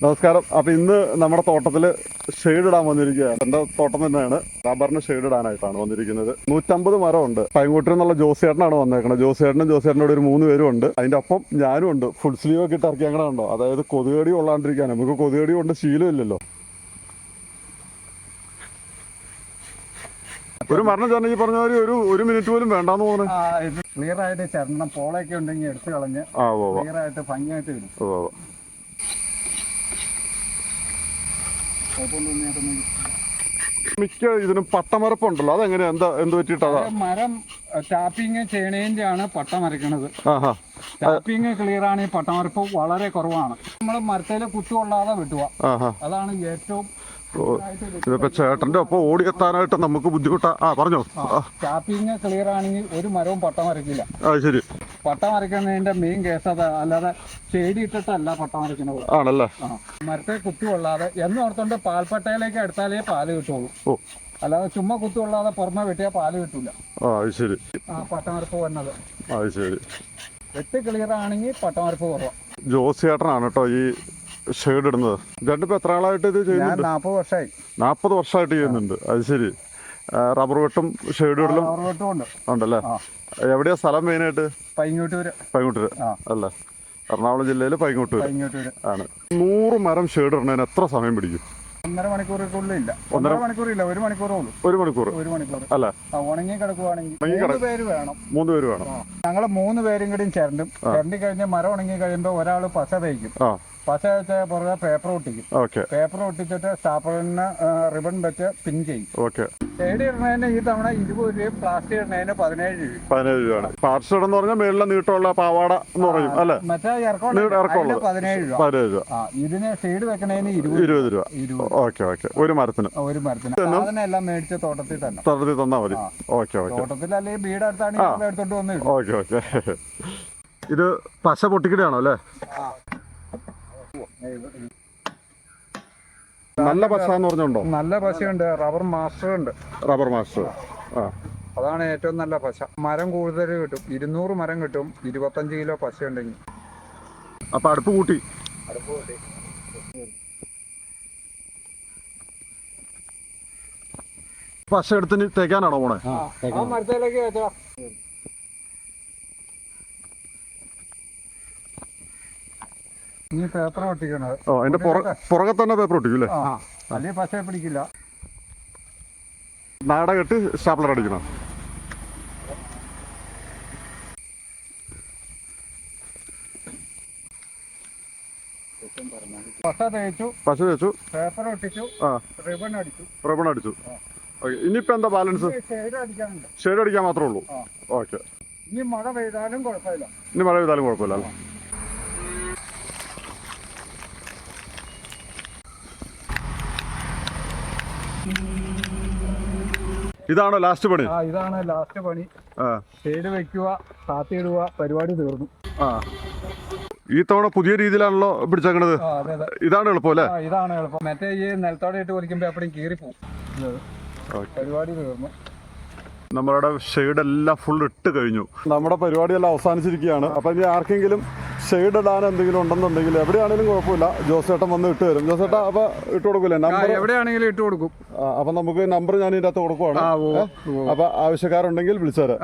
നമസ്കാരം. അപ്പൊ ഇന്ന് നമ്മുടെ തോട്ടത്തില് ഷെയ്ഡ് ഇടാൻ വന്നിരിക്കുകയാണ്. എന്റെ തോട്ടം തന്നെയാണ്. റബ്ബറിന് ഷെയ്ഡ് ഇടാനായിട്ടാണ് വന്നിരിക്കുന്നത്. 150 മരമുണ്ട്. പൈങ്കൂട്ടിൽ നിന്നുള്ള ജോസിയേട്ടനാണ് വന്നേക്കുന്നത്. ജോസിയേട്ടനോട് ഒരു 3 പേരും ഉണ്ട്. അതിന്റെ ഒപ്പം ഞാനും ഉണ്ട്. ഫുൾ സ്ലീവ് ഒക്കെ ഇട്ട് ഇറക്കി അങ്ങനെ ഉണ്ടോ, അതായത് കൊതുകടി കൊള്ളാണ്ടിരിക്കാൻ. നമുക്ക് കൊതുകടി കൊണ്ട് ശീലമില്ലല്ലോ. ഒരു മരണം ചേട്ടൻ ഈ പറഞ്ഞ ഒരു മിനിറ്റ് പോലും വേണ്ടാന്ന് തോന്നുന്നു. ക്ലിയർ ആയിട്ട് ചേർണം പോളൊക്കെ ഉണ്ടെങ്കിൽ എടുത്തു കളഞ്ഞ് ക്ലിയർ ആയിട്ട് ഭംഗിയായിട്ട് വരും. മിക്ക ഇതിനും പട്ടമരപ്പുണ്ടല്ലോ, അതെങ്ങനെയാ, എന്ത് പറ്റിയിട്ടാ? മരം ടാപ്പിങ് ചെയ്യണേന്റെ ആണ് പട്ട മരക്കണത്. ടാപ്പിങ് ക്ലിയർ ആണ്. ഈ പട്ടമരപ്പ് വളരെ കുറവാണ്. നമ്മൾ മരത്തേല് കുത്തുകൊള്ളാതെ വെട്ടുക, അതാണ് ഏറ്റവും. ഇതിപ്പോ ചേട്ടന്റെ ഒപ്പം ഓടിയെത്താനായിട്ട് നമുക്ക് ബുദ്ധിമുട്ടാ. പറഞ്ഞോ. ടാപ്പിങ് ക്ലിയർ ആണെങ്കിൽ ഒരു മരവും പട്ട മരക്കില്ല. ശരി. പട്ട മരക്കുന്നതിന്റെ മെയിൻ കേസ് അത്, അല്ലാതെ ഷെയ്ഡ് ഇട്ടിട്ടല്ല പട്ട മരക്കുന്നത്. ആണല്ലേ. മരത്തെ കുത്തുകൊള്ളാതെ എന്ന് ഓർത്തോണ്ട് പാൽപ്പട്ടയിലേക്ക് എടുത്താലേ പാല് കിട്ടുള്ളൂ. അല്ലാതെ ചുമ്മാ കുത്തുകൊള്ളാതെ പുറമെ വെട്ടിയാൽ പാല് കിട്ടൂല. ശരി. പട്ടമരപ്പ് വന്നത് ശരി. വെട്ട് ക്ലിയർ ആണെങ്കിൽ പട്ടമരപ്പ് കുറവാ. ജോസിയേട്ടനാണ് കേട്ടോ ഈ ഷെയ്ഡ് ഇടുന്നത്. ചേട്ടനിപ്പോ എത്ര ആളായിട്ട് ഇത് ചെയ്യുന്നുണ്ട്? 40 വർഷമായി. 40 വർഷമായിട്ട് ചെയ്യുന്നുണ്ട്. അത് ശരി. റബ്ബർ വെട്ടും ഷെയ്ഡ് ഇടലും ഉണ്ടല്ലേ. എവിടെയാ സ്ഥലം മെയിനായിട്ട്? പൈങ്ങോട്ടൂര് അല്ലേ. എറണാകുളം ജില്ലയിൽ പൈങ്ങോട്ടൂര് ആണ്. 100 മരം ഷെയ്ഡ് ഇടുന്നതിന് എത്ര സമയം പിടിക്കും? 1.5 മണിക്കൂറില്ല. 1.5 മണിക്കൂറില്ല, 1 മണിക്കൂറേ ഉള്ളൂ. 1 മണിക്കൂർ അല്ലേ. ഉണങ്ങി കിടക്കുവാണെങ്കിൽ 3 പേര് വേണം. 3 പേര് വേണം. ഞങ്ങൾ 3 പേരും കൂടി ചിരണ്ടി കഴിഞ്ഞ് മരം ഉണങ്ങി കഴിയുമ്പോൾ ഒരാൾ പശ തേക്കും. പശ വെച്ച പുറകെ പേപ്പർ ഒട്ടിക്കും. പേപ്പർ ഒട്ടിച്ചിട്ട് സ്റ്റാപ്പറിന് റിബൺ വെച്ച് പിൻ ചെയ്യും. ഷെയ്ഡ് ഇടുന്നതിന് ഈ തവണ 20 രൂപയും പ്ലാസ്റ്റിക് ഇടുന്നതിന് 17 രൂപയാണ്. പാർസൽ എന്ന് പറഞ്ഞാൽ മേളിലെ നീട്ടമുള്ള പാവാട എന്ന് പറയും അല്ലേ. മറ്റേ ഇറക്കമുള്ളത് 17 രൂപ. ഇതിന് ഷെയ്ഡ് വെക്കണതിന് 20 രൂപ. ഒരു മരത്തിന് സാധനം എല്ലാം മേടിച്ച തോട്ടത്തിൽ തന്നാ മതി. തോട്ടത്തിൽ അല്ലെങ്കിൽ വീട് അടുത്താണെങ്കിൽ എടുത്തോണ്ട് വന്ന്. ഇത് പശ പൊട്ടിക്കടിയാണോ അല്ലേ? നല്ല പശ എന്ന് പറഞ്ഞുണ്ടോ? നല്ല പശയുണ്ട്. റബ്ബർ മാസ്റ്റർ ഉണ്ട്. റബ്ബർ മാസ്റ്റർ അതാണ് ഏറ്റവും നല്ല പശ. മരം കൂടുതൽ കിട്ടും. 200 മരം കിട്ടും. 25 കിലോ പശ ഉണ്ടെങ്കിൽ. അപ്പൊ അടുപ്പ് കൂട്ടി പശ എടുത്തിന് തേക്കാനാണോ പോണേ? മരത്തിലേക്ക് വെച്ചോ. പേപ്പർ ഒട്ടിക്കണത് അതിന്റെ പുറകെ തന്നെ പേപ്പർ ഒട്ടിക്കും അല്ലേ? അല്ലെങ്കിൽ പശ പിടിക്കില്ല. നാട കെട്ടി സ്റ്റാപ്ലർ അടിക്കണം. പശ തേച്ചു, പേപ്പർ ഒട്ടിച്ചു, റിബൺ അടിച്ചു. ഇനിയിപ്പോ എന്താ ബാലൻസ്? ഷെയ്ഡ് അടിക്കാൻ മാത്രമേ ഉള്ളൂ. ഇനി മഴ പെയ്താലും കുഴപ്പമില്ല. അല്ലേ? ഇതാണോ ലാസ്റ്റ് പണി? ഇതാണ് ലാസ്റ്റ് പണി. ഷെയ്ഡ് വെക്കുക, താത്തിയിടുക, പരിപാടി തീർന്നു. ഈ തവണ പുതിയ രീതിയിലാണല്ലോ പിടിച്ചേക്കണത്. ഇതാണ് എളുപ്പം അല്ലേ? ഇതാണ് എളുപ്പം. മറ്റേ ഈ നിലത്തോടെ ഇട്ട് വലിക്കുമ്പോ എപ്പോഴും കീറിപ്പോവും. പരിപാടി തീർന്നു. നമ്മളുടെ ഷെയ്ഡ് എല്ലാം ഫുൾ ഇട്ട് കഴിഞ്ഞു. നമ്മുടെ പരിപാടിയെല്ലാം അവസാനിച്ചിരിക്കുകയാണ്. അപ്പൊ ഇനി ആർക്കെങ്കിലും ഷെയ്ഡ് ഇടാൻ എന്തെങ്കിലും ഉണ്ടെന്നുണ്ടെങ്കിൽ എവിടെയാണെങ്കിലും കുഴപ്പമില്ല, ജോസേട്ടൻ വന്ന് ഇട്ട് തരും. ജോസേട്ടാ അപ്പൊ ഇട്ട് കൊടുക്കൂലേ? നമ്പർ എവിടെയാണെങ്കിലും ഇട്ട് കൊടുക്കും. അപ്പൊ നമുക്ക് നമ്പർ ഞാൻ ഇതിനകത്ത് കൊടുക്കുവാണ്. അപ്പൊ ആവശ്യക്കാരുണ്ടെങ്കിൽ വിളിച്ചുതരാം.